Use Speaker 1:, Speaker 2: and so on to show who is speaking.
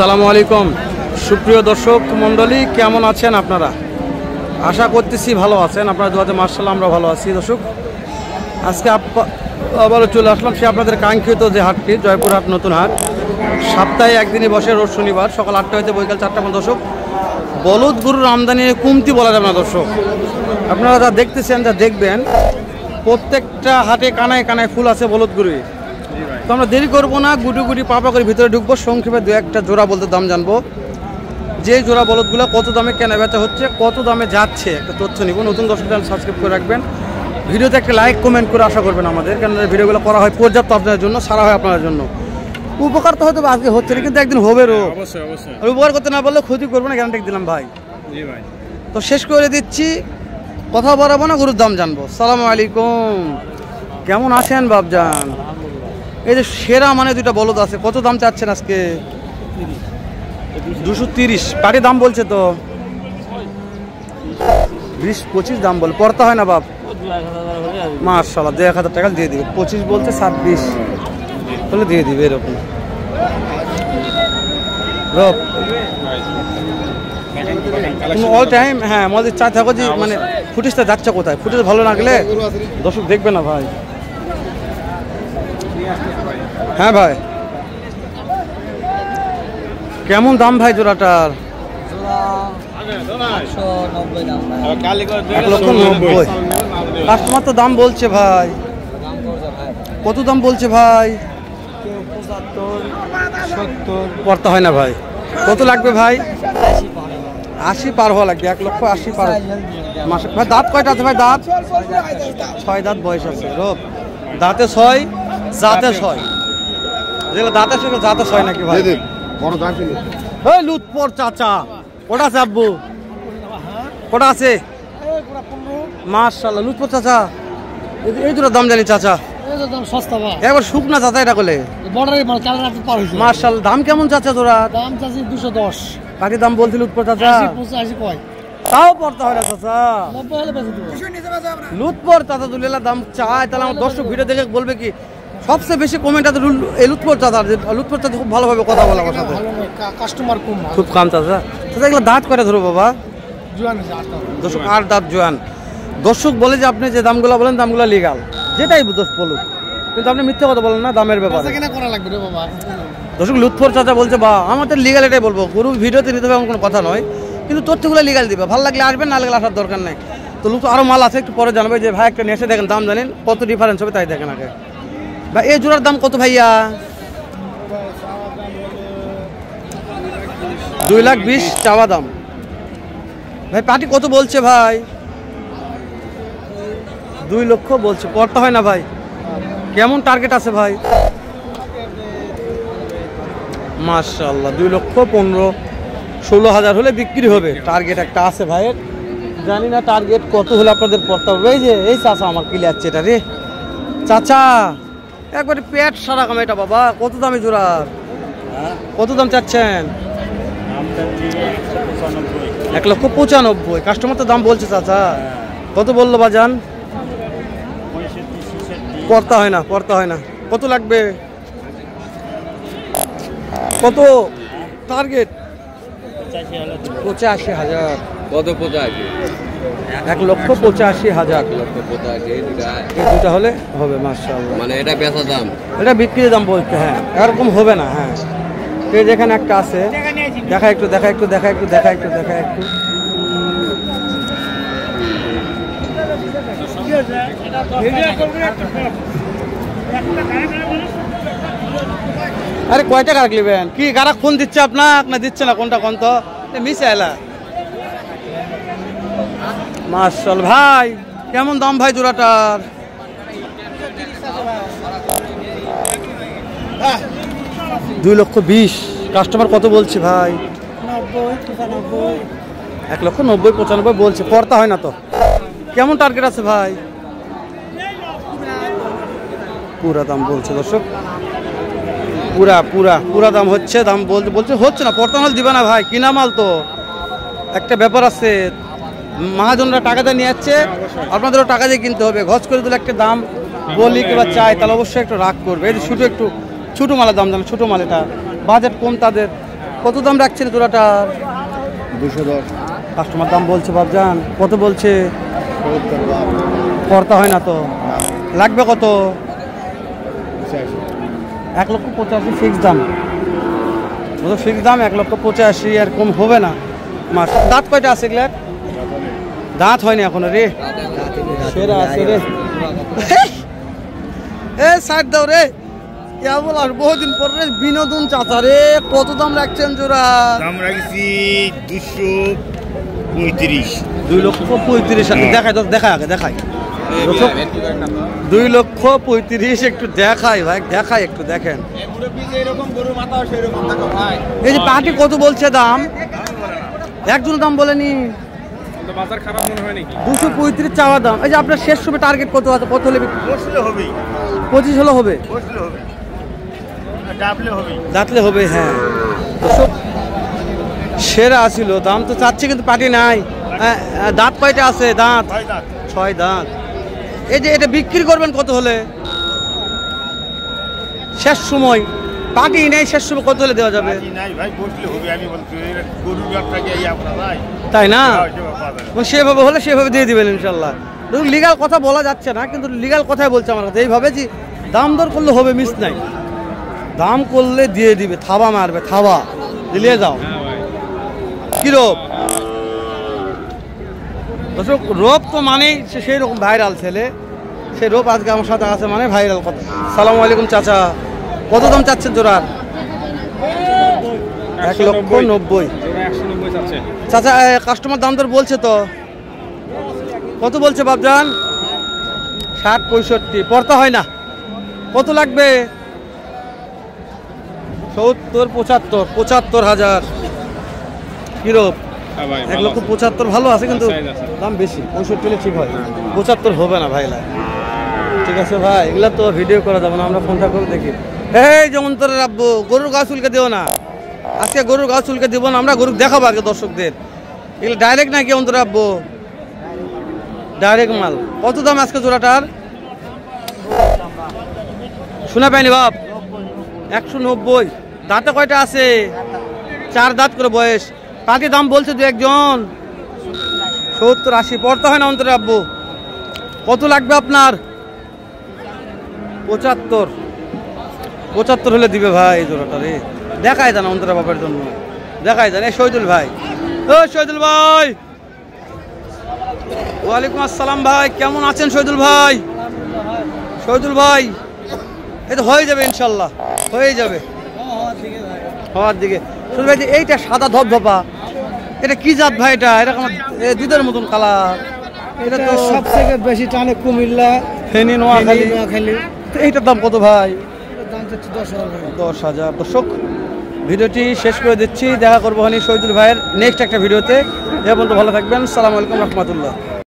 Speaker 1: আসসালামু আলাইকুম সুপ্রিয় দর্শক মণ্ডলী, কেমন আছেন আপনারা? আশা করতেছি ভালো আছেন। আপনারা দুয়াতে মাশাআল্লাহ আমরা ভালো আছি। দর্শক, আজকে আবারও চলে আসলাম সে আপনাদের কাঙ্ক্ষিত যে হাটটি, জয়পুরহাট নতুন হাট। সপ্তাহে একদিনই বসে, রোজ শনিবার সকাল 8টা হইতে বৈকাল 4টা পর্যন্ত। দর্শক, বলদ গরুর আমদানি কমতি বলা যাবে না। দর্শক, আপনারা যা দেখতেছেন, যা দেখবেন, প্রত্যেকটা হাটে কানায় কানায় ফুল আছে বলদ গরুই। তো আমরা দেরি করবো না, গুটি গুটি পাপা করে ভিতরে ঢুকবো। সংক্ষেপে দু একটা জোড়া বলতে দাম জানবো, যে জোড়া বলদগুলো কত দামে কেনা বেচা হচ্ছে, কত দামে যাচ্ছে, একটা তথ্য নিব। নতুন দর্শক চ্যানেল সাবস্ক্রাইব করে রাখবেন, ভিডিওতে একটা লাইক কমেন্ট করে আশা করবেন আমাদের, কারণ ভিডিওগুলো করা হয় পর্যাপ্ত আপনাদের জন্য, সারা হয় আপনাদের জন্য। উপকার তো হয়তো আজকে হচ্ছে না, কিন্তু একদিন হবে রো। আর উপকার করতে না পারলে ক্ষতি করবো না, গ্যারান্টি দিলাম ভাই। তো শেষ করে দিচ্ছি, কথা বাড়াবো না, গরুর দাম জানবো। সালামু আলাইকুম, কেমন আছেন বাবজান? এই যে সেরা মানে দুইটা বলদ আছে, কত দাম চাচ্ছেন আজকে? 230 পাটি দাম বলছে তো, 20-25 দাম বলে, পড়তে হয় না বাপ। মাশাআল্লাহ, 1000 টাকা দিয়ে দিবে। 25 বলছে, 26 বলে দিয়ে দিবে, এরকম অল টাইম। হ্যাঁ, আমাদের চা থাকো যে মানে ফুটেজটা যাচ্ছে কোথায়, ফুটেজ ভালো না গেলে দর্শক দেখবে না ভাই। হ্যাঁ ভাই, কেমন দাম ভাই জোড়াটার? 1,90,000। কাস্টমার তো দাম বলছে ভাই, কত দাম বলছে ভাই? 75-70 পড়তে হয় না ভাই। কত লাগবে ভাই? 80 পার হওয়া লাগবে, 1,80,000 পার। মাসে ভাই দাঁত কয়টা আছে ভাই? দাঁত 6 দাঁত বয়স আছে। রোপ দাঁতে 6, জাতে 6। যেগুলো দাঁতে 6, জাতে 6 নাকি ভাই? ওই লুৎপর চাচা, ওটা আছে আব্বু, ওটা আছে। মাশাআল্লাহ, লুৎপর চাচা, এই দুটো দাম জানি চাচা। একবার শুকনা চাচা, এটা করলে মাশাআল্লাহ। দাম কেমন চাচা তোরা?
Speaker 2: দাম চাচ্ছি 210।
Speaker 1: কাটি দাম বলছিল লুৎপর চাচা,
Speaker 2: 85 কয়,
Speaker 1: তাও পড়তে হয় না চাচা।
Speaker 2: 90 হলে বেশি দেব।
Speaker 1: লুৎপর চাচা দুলেলা দাম চায়, তাহলে আমার দর্শক ভিডিও দেখে বলবে কি সবচেয়ে বেশি কমেন্ট আছে এই লুৎপর চাচা। লুৎপর চাচা খুব ভালোভাবে কথা বলে আমার সাথে,
Speaker 2: কাস্টমার কম,
Speaker 1: খুব কম চাচা। চাচা এগুলো দাঁত করে ধরো বাবা? দর্শক 8 দাঁত জোয়ান। দর্শক বলে যে আপনি যে দামগুলো বলেন দামগুলো লিগাল, যেটাই বলুন, কিন্তু আপনি মিথ্যে কথা বলেন না দামের ব্যাপারে। দর্শক লুৎফর চাচা বলছে বা আমাদের লিগাল, এটাই বলবো, গরু ভিডিওতে নিতে হবে এমন কোনো কথা নয়, কিন্তু তথ্যগুলো লিগাল দিবে। ভালো লাগলে আসবেন, না লাগলে আসার দরকার নেই। তো লুৎফর আরও মাল আছে, একটু পরে জানাবে। যে ভাই একটা নেশে দেখেন, দাম জানেন কত ডিফারেন্স হবে, তাই দেখেন আগে। ভাই এই জোড়ার দাম কত ভাইয়া? 2,20,000 চাওয়া দাম। ভাই পাটি কত বলছে ভাই? 2 লক্ষ বলছে, পড়তে হয় না ভাই। কেমন টার্গেট আছে ভাই? মাশাআল্লাহ, 2,15,000-16,000 হলে বিক্রি হবে। টার্গেট একটা আছে ভাইয়ের, জানি না টার্গেট কত হলে আপনাদের পড়তে হবে। এই যে এই চাচা আমার কিলে যাচ্ছে এটা রে, চাচা একবারে পেট সারা কাম এটা বাবা। কত দামে জোড়া, কত দাম চাচ্ছেন? 1,95,000। কাস্টমার তো দাম বলছে চাচা, কত বললো বাজান? পড়তে হয় না, পড়তে হয় না। কত লাগবে? কত টার্গেট? 85,000।
Speaker 3: কত 85?
Speaker 1: 1,85,000। এই দুটা হলে হবে মাশাআল্লাহ।
Speaker 3: মানে এটা বেচা দাম,
Speaker 1: এটা বিক্রির দাম বলতে। হ্যাঁ, এরকম হবে না। হ্যাঁ, এই যেখানে একটা আছে, দেখা একটু, দেখা একটু, দেখা একটু, দেখা একটু, দেখা একটু। আরে কয় টাকা রাখলিবেন? কি গারাক ফোন দিচ্ছে আপনার দিচ্ছে না? কোনটা কোন তো মিশে এলা। মাশাআল্লাহ ভাই, কেমন দাম ভাই জোড়াটার? 2,20,000। কাস্টমার কত বলছে ভাই? 1,90,000-95,000 বলছে, পড়তা হয় না তো। কেমন টার্গেট আছে ভাই? পুরা দাম বলছে দর্শক, পুরা দাম হচ্ছে। দাম বলছে হচ্ছে না, পড়তা মাল দিবে না ভাই, কিনা মাল তো একটা ব্যাপার আছে। মহাজনরা টাকা দিয়ে নিয়ে যাচ্ছে, আপনাদেরও টাকা দিয়ে কিনতে হবে। ঘজ করে দিলে একটা দাম বলি কিংবা চাই, তাহলে অবশ্যই একটু রাগ করবে। এই যে একটু ছোটো মালের দাম জানেন, ছোটো মাল, এটা বাজেট কম তাদের, কত দাম রাখছেন জোড়াটার?
Speaker 2: 210
Speaker 1: কাস্টমার দাম বলছে বাবজান, কত বলছে? করতে হয় না তো, লাগবে কত? 1,85,000 ফিক্স দাম, ফিক্স দাম 1,85,000, আর কম হবে না। মাস দাঁত কয়টা আছে এগুলার? দাঁত হয়নি এখনো রে, সেরা আছে রে। এ সাইড দাও রে, কেবল আর বহুদিন পর রে বিনোদন চাচা রে। কত দাম রাখছেন জোড়া?
Speaker 4: দাম রাখছি 235।
Speaker 1: 2,35,000। দেখাই তো, দেখাই আগে দেখাই। 2,35,000 একটু দেখাই ভাই, দেখাই একটু দেখেন। এই যে পাটি কত বলছে দাম? একজন দাম বলেনি, 235 চাওয়া দাম। এই যে আপনার শেষ সময় টার্গেট কত আছে? কত হলে? 25 হলে হবে, দাঁতলে হবে। হ্যাঁ দর্শক, সেরা আছিল, দাম তো চাচ্ছে কিন্তু পাটি নাই। দাঁত কয়টা আছে? দাঁত 6 দাঁত। এই যে এটা বিক্রি করবেন কত হলে? শেষ সময় পাটি নেই, শেষ সময় কত হলে দেওয়া যাবে? তাই না, সেভাবে হলে সেভাবে দিয়ে দিবেন ইনশাল্লাহ। লিগাল কথা বলা যাচ্ছে না, কিন্তু লিগাল কথাই বলছে আমার কাছে। এইভাবে যে দাম দর করলে হবে, মিস নাই, দাম করলে দিয়ে দিবে, থাবা মারবে, থাবা দিলিয়ে যাও। কি রোপ দর্শক, রোপ তো মানেই সেই রকম ভাইরাল ছেলে, সেই রোপ আজকে আমার সাথে আছে মানে ভাইরাল কথা। সালাম আলাইকুম চাচা, কত দাম চাচ্ছেন জোড়ার? 1,90,000 চাচা। কাস্টমার দাম দর বলছে তো, কত বলছে বাবজান? 60-65, পড়তা হয় না। কত লাগবে? 70-75,000। কিরোপ? 1,75,000 ভালো আছে, কিন্তু দাম বেশি। 65 হলে ঠিক হয়, 75 হবে না ভাই। ঠিক আছে ভাই, এগুলা তো ভিডিও করা যাবে না, আমরা ফোনটা করে দেখি। এই যেমন তোর রাখবো, গরুর গা চুলকে দিও না আজকে, গরুর গা চুলকে দিব না, আমরা গরু দেখাবো আগে দর্শকদের। এগুলো ডাইরেক্ট না কেমন তোর রাখবো, ডাইরেক্ট মাল। কত দাম আজকে জোড়াটার? শোনা পাইনি বাপ? 190। দাঁতে কয়টা আছে? 4 দাঁত করে বয়স। পাটি দাম বলছে দু একজন 70-80, পড়তে হয় না অন্তরে আব্বু। কত লাগবে আপনার? 75 হলে দিবে ভাই জোড়াটা রে। দেখাই দেন অন্তরা বাপের জন্য, দেখাই দেন। এই শহীদুল ভাই, ও শহীদুল ভাই, ওয়ালাইকুম আসসালাম ভাই, কেমন আছেন শহীদুল ভাই? শহীদুল ভাই, এই তো হয়ে যাবে ইনশাল্লাহ, হয়ে যাবে হওয়ার দিকে। শহীদুল ভাই, এইটা সাদা ধপধপা, এটা কি জাত ভাই? এটা এরকম দুধের মতন কালার।
Speaker 2: এটা তো সবথেকে বেশি টানে কুমিল্লা,
Speaker 1: ফেনী, নোয়াখালী। এইটার দাম কত ভাই?
Speaker 2: দাম চাচ্ছি 10,000।
Speaker 1: 10,000। দর্শক, ভিডিওটি শেষ করে দিচ্ছি, দেখা করবো শহীদুল ভাইয়ের নেক্সট একটা ভিডিওতে। এ পর্যন্ত ভালো থাকবেন, সালাম আলাইকুম রহমতুল্লাহ।